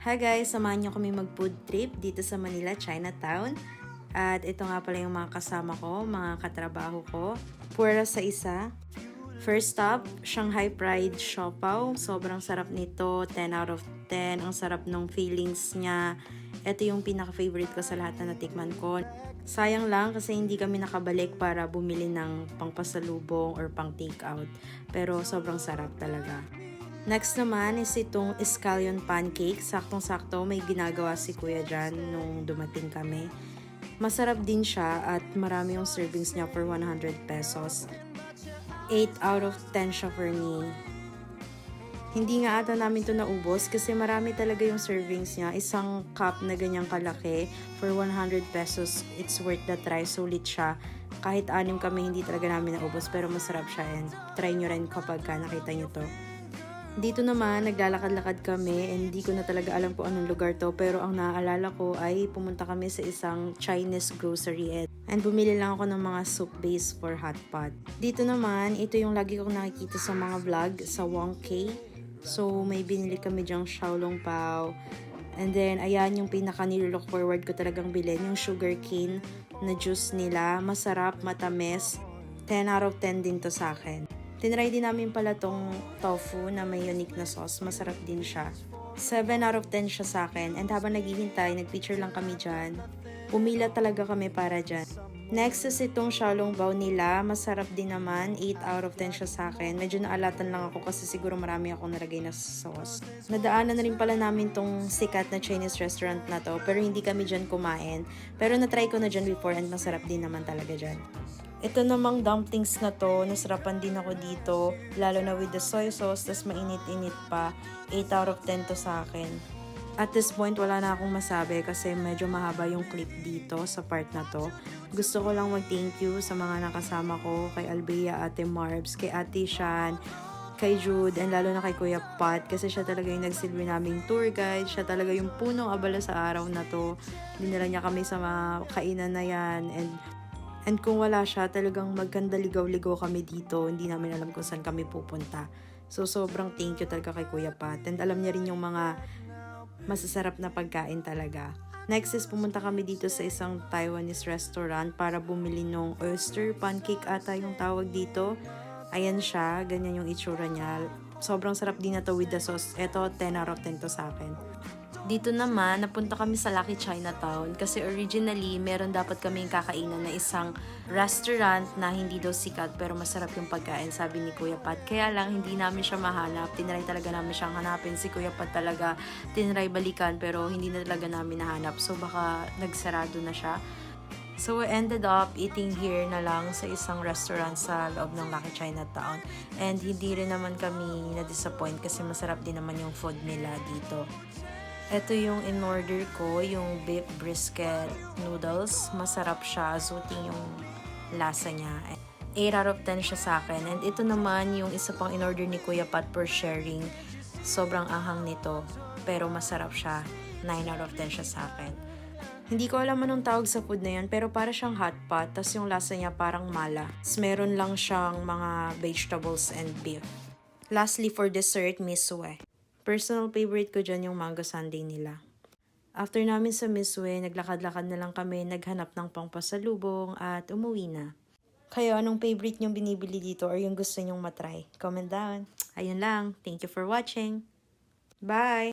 Hi guys, samahan niyo kami mag-food trip dito sa Manila, Chinatown. At ito nga pala yung mga kasama ko, mga katrabaho ko. Pura sa isa. First stop, Shanghai Fried Siopaw. Sobrang sarap nito, 10 out of 10. Ang sarap ng feelings niya. Ito yung pinaka-favorite ko sa lahat na natikman ko. Sayang lang kasi hindi kami nakabalik para bumili ng pangpasalubong or pang take-out. Pero sobrang sarap talaga. Next naman is itong scallion pancake. Saktong-sakto may ginagawa si kuya dyan nung dumating kami. Masarap din siya at marami yung servings niya for 100 pesos. 8 out of 10 siya for me. Hindi nga ata namin to naubos kasi marami talaga yung servings niya. Isang cup na ganyang kalaki for 100 pesos. It's worth the try. Sulit siya. Kahit anim kami hindi talaga namin naubos pero masarap siya and try nyo rin kapag nakita nyo to. Dito naman, naglalakad-lakad kami and hindi ko na talaga alam kung anong lugar to pero ang naaalala ko ay pumunta kami sa isang Chinese grocery and bumili lang ako ng mga soup base for hot pot. Dito naman, ito yung lagi kong nakikita sa mga vlog sa Wong Kei. So, may binili kami dyang xiaolong pao. And then, ayan yung pinaka nilook forward ko talagang bilhin, yung sugar cane na juice nila. Masarap, matamis. 10 out of 10 din to sa akin. Tinry din namin pala tong tofu na may unique na sauce. Masarap din siya. 7 out of 10 siya sa akin. And habang naghihintay, nagpicture lang kami dyan. Pumila talaga kami para dyan. Next is itong xiaolong bao nila. Masarap din naman. 8 out of 10 siya sa akin. Medyo naalatan lang ako kasi siguro marami akong nalagay na sauce. Nadaanan na rin pala namin tong sikat na Chinese restaurant na to. Pero hindi kami dyan kumain. Pero natry ko na dyan before and masarap din naman talaga dyan. Ito namang dumplings na to, nasarapan din ako dito, lalo na with the soy sauce, tas mainit-init pa. 8 out of 10 to sa akin. At this point, wala na akong masabi kasi medyo mahaba yung clip dito sa part na to. Gusto ko lang mag-thank you sa mga nakasama ko, kay Albea, Ate Marbs, kay Ate Shan, kay Jude, and lalo na kay Kuya Pat kasi siya talaga yung nagsilbi naming tour guide. Siya talaga yung punong abala sa araw na to. Dinala niya kami sa mga kainan na yan and kung wala siya, talagang maganda ligaw-ligaw kami dito. Hindi namin alam kung saan kami pupunta. So, sobrang thank you talaga kay Kuya Pat. And alam niya rin yung mga masasarap na pagkain talaga. Next is pumunta kami dito sa isang Taiwanese restaurant para bumili ng oyster pancake ata yung tawag dito. Ayan siya, ganyan yung itsura niya. Sobrang sarap din na to with the sauce. Ito, 10 out of 10 to sa akin. Dito naman, napunta kami sa Lucky Chinatown kasi originally, meron dapat kaming kakainan na isang restaurant na hindi daw sikat pero masarap yung pagkain, sabi ni Kuya Pat. Kaya lang, hindi namin siya mahanap. Tinry talaga namin siyang hanapin. Si Kuya Pat talaga tinry balikan pero hindi na talaga namin nahanap. So, baka nagsarado na siya. So, we ended up eating here na lang sa isang restaurant sa loob ng Lucky Chinatown. And hindi rin naman kami na-disappoint kasi masarap din naman yung food nila dito. Ito yung in-order ko, yung beef brisket noodles. Masarap siya, azuting yung lasa niya. 8 out of 10 siya sa akin. And ito naman yung isa pang in-order ni Kuya Pat for sharing. Sobrang anghang nito, pero masarap siya. 9 out of 10 siya sa akin. Hindi ko alam anong tawag sa food na yan, pero para siyang hot pot, tas yung lasa niya parang mala. Meron lang siyang mga vegetables and beef. Lastly, for dessert, misue. Personal favorite ko dyan yung mango sundae nila. After namin sa Misue, naglakad-lakad na lang kami, naghanap ng pangpasalubong at umuwi na. Kayo, anong favorite nyong binibili dito or yung gusto nyong matry? Comment down. Ayun lang. Thank you for watching. Bye!